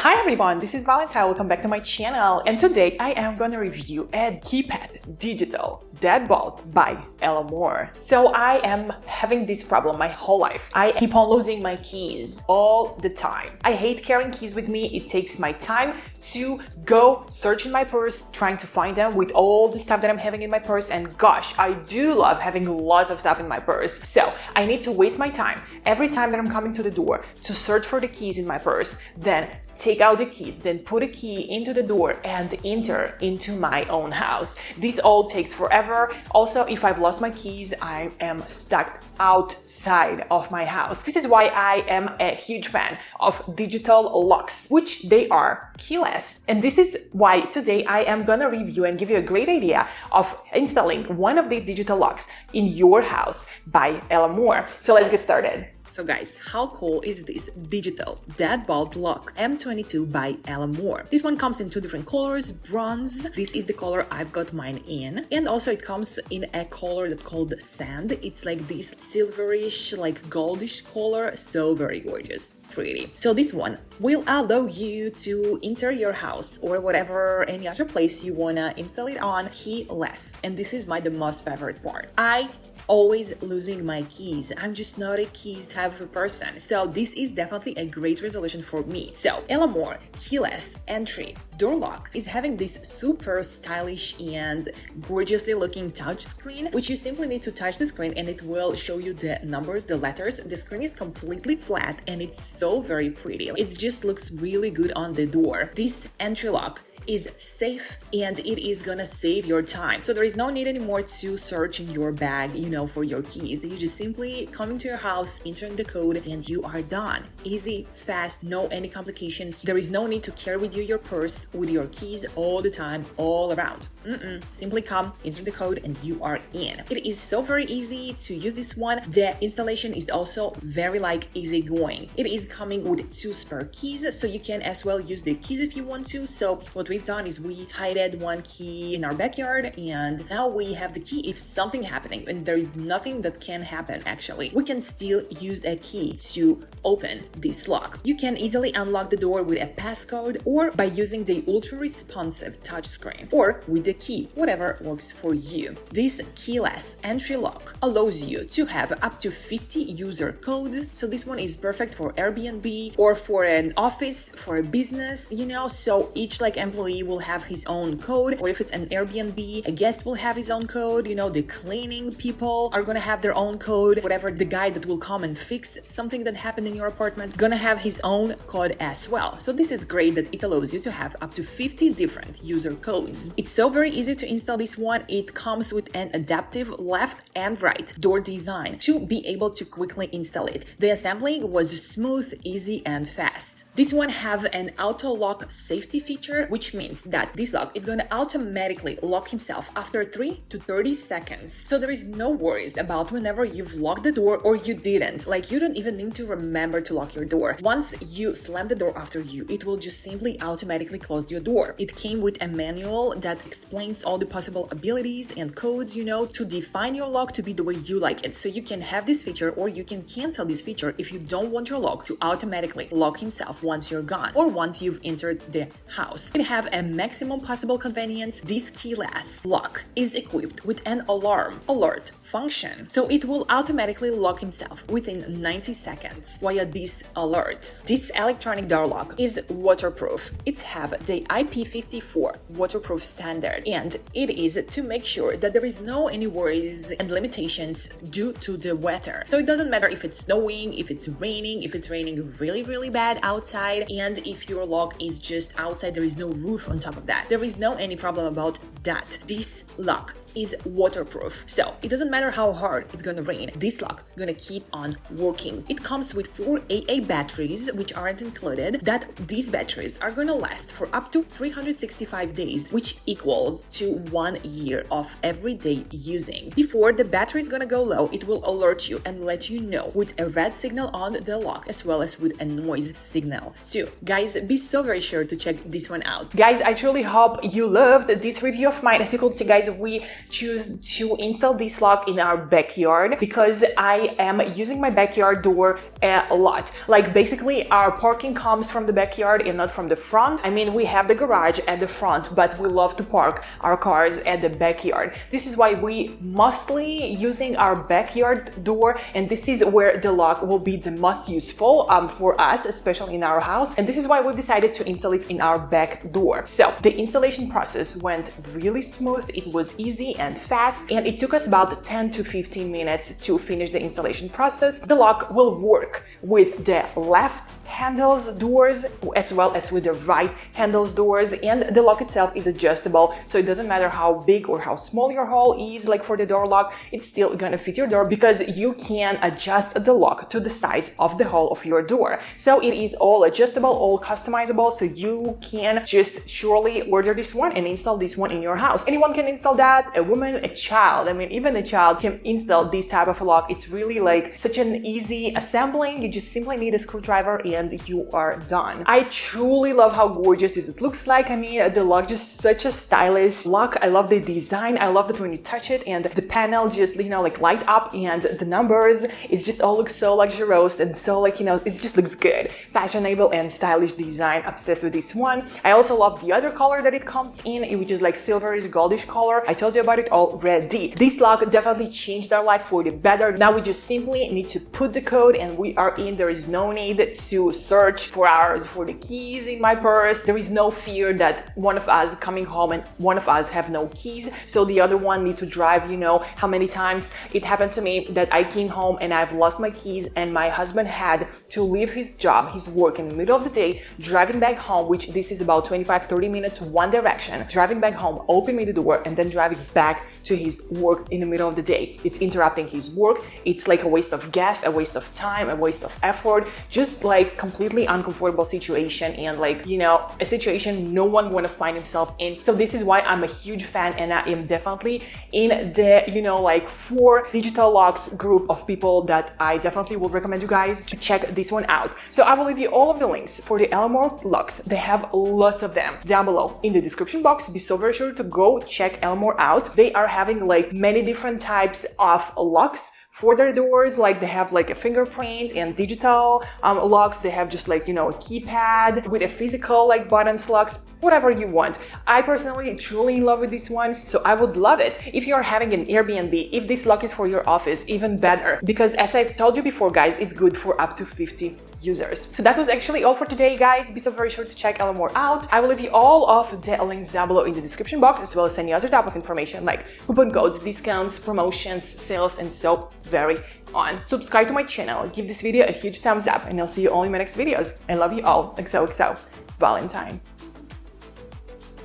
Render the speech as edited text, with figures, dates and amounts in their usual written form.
Hi everyone, this is Valentine. Welcome back to my channel, and today I am gonna review a keypad digital Deadbolt by ELMORE. So I am having this problem my whole life. I keep on losing my keys all the time. I hate carrying keys with me. It takes my time to go search in my purse, trying to find them with all the stuff that I'm having in my purse, and gosh, I do love having lots of stuff in my purse. So I need to waste my time every time that I'm coming to the door to search for the keys in my purse, then take out the keys, then put a key into the door and enter into my own house. This all takes forever. Also, if I've lost my keys, I am stuck outside of my house. This is why I am a huge fan of digital locks, which they are keyless. And this is why today I am gonna review and give you a great idea of installing one of these digital locks in your house by ELMORE. So let's get started. So guys, how cool is this digital Deadbolt lock M22 by ELMORE? This one comes in two different colors, bronze. This is the color I've got mine in. And also it comes in a color that's called sand. It's like this silverish, like goldish color. So very gorgeous, pretty. So this one will allow you to enter your house or whatever any other place you wanna install it on keyless. And this is the most favorite part. I always losing my keys. I'm just not a keys type of a person. So this is definitely a great resolution for me. So ELMORE keyless entry door lock is having this super stylish and gorgeously looking touch screen, which you simply need to touch the screen and it will show you the numbers, the letters. The screen is completely flat and it's so very pretty. It just looks really good on the door. This entry lock is safe and it is gonna save your time. So there is no need anymore to search in your bag, for your keys. You just simply come into your house, entering the code, and you are done. Easy, fast, no any complications. There is no need to carry with you your purse with your keys all the time, all around. Simply come, enter the code, and you are in. It is so very easy to use this one. The installation is also very easy going. It is coming with 2 spare keys, so you can as well use the keys if you want to. So what we've done is we hid one key in our backyard, and now we have the key if something happening, and there is nothing that can happen actually. We can still use a key to open this lock. You can easily unlock the door with a passcode or by using the ultra responsive touchscreen or with the key, whatever works for you. This keyless entry lock allows you to have up to 50 user codes. So this one is perfect for Airbnb or for an office, for a business, so each employee will have his own code, or if it's an Airbnb, a guest will have his own code, the cleaning people are gonna have their own code, whatever the guy that will come and fix something that happened in your apartment gonna have his own code as well. So this is great that it allows you to have up to 50 different user codes. It's so very easy to install this one. It comes with an adaptive left and right door design to be able to quickly install it. The assembling was smooth, easy, and fast. This one have an auto lock safety feature, which means that this lock is going to automatically lock himself after 3 to 30 seconds. So there is no worries about whenever you've locked the door or you didn't. You don't even need to remember to lock your door. Once you slam the door after you, it will just simply automatically close your door. It came with a manual that explains all the possible abilities and codes, to define your lock to be the way you like it. So you can have this feature or you can cancel this feature if you don't want your lock to automatically lock himself once you're gone or once you've entered the house. To have a maximum possible convenience, this keyless lock is equipped with an alarm alert function. So it will automatically lock himself within 90 seconds via this alert. This electronic door lock is waterproof. It have the IP54 waterproof standard, and it is to make sure that there is no any worries and limitations due to the weather. So it doesn't matter if it's snowing, if it's raining really, really bad outside, and if your lock is just outside, there is no roof on top of that. There is no any problem about that. This lock is waterproof, so it doesn't matter how hard it's gonna rain, this lock gonna keep on working. It comes with 4 AA batteries, which aren't included, that these batteries are gonna last for up to 365 days, which equals to 1 year of everyday using. Before the battery is gonna go low, it will alert you and let you know with a red signal on the lock as well as with a noise signal. So guys, be so very sure to check this one out. Guys, I truly hope you loved this review few of mine. As you could see, guys, we choose to install this lock in our backyard because I am using my backyard door a lot. Like basically our parking comes from the backyard and not from the front. I mean, we have the garage at the front, but we love to park our cars at the backyard. This is why we mostly using our backyard door, and this is where the lock will be the most useful for us, especially in our house. And this is why we've decided to install it in our back door. So the installation process went really smooth. It was easy and fast, and it took us about 10 to 15 minutes to finish the installation process. The lock will work with the left handles doors as well as with the right handles doors, and the lock itself is adjustable, so it doesn't matter how big or how small your hole is. Like for the door lock, it's still gonna fit your door because you can adjust the lock to the size of the hole of your door. So it is all adjustable, all customizable, so you can just surely order this one and install this one in your house. Anyone can install that, a woman, a child. I mean, even a child can install this type of a lock. It's really like such an easy assembling. You just simply need a screwdriver and you are done. I truly love how gorgeous it looks like. I mean, the lock just such a stylish lock. I love the design. I love that when you touch it and the panel just, you know, like light up, and the numbers, it just all looks so luxurious and so like, you know, it just looks good. Fashionable and stylish design. Obsessed with this one. I also love the other color that it comes in, which is like silverish goldish color. I told you about it already. This lock definitely changed our life for the better. Now we just simply need to put the code and we are in. There is no need to search for hours for the keys in my purse. There is no fear that one of us coming home and one of us have no keys, so the other one need to drive. You know how many times it happened to me that I came home and I've lost my keys, and my husband had to leave his job, his work, in the middle of the day, driving back home, which this is about 25-30 minutes one direction, driving back home, opening the door, and then driving back to his work in the middle of the day. It's interrupting his work. It's like a waste of gas, a waste of time, a waste of effort, just like completely uncomfortable situation, and like, you know, a situation no one want to find himself in. So this is why I'm a huge fan, and I am definitely in the, you know, like 4 digital locks group of people that I definitely will recommend you guys to check this one out. So I will leave you all of the links for the ELMORE locks. They have lots of them down below in the description box. Be so very sure to go check ELMORE out. They are having like many different types of locks for their doors. Like they have like a fingerprint and digital locks. They have just like, you know, a keypad with a physical like buttons locks, whatever you want. I personally truly in love with this one, so I would love it. If you're having an Airbnb, if this lock is for your office, even better, because as I've told you before, guys, it's good for up to 50 users. So that was actually all for today, guys. Be so very sure to check ELMORE out. I will leave you all of the links down below in the description box, as well as any other type of information like coupon codes, discounts, promotions, sales, and so very on. Subscribe to my channel, give this video a huge thumbs up, and I'll see you all in my next videos. I love you all. XOXO Valentine.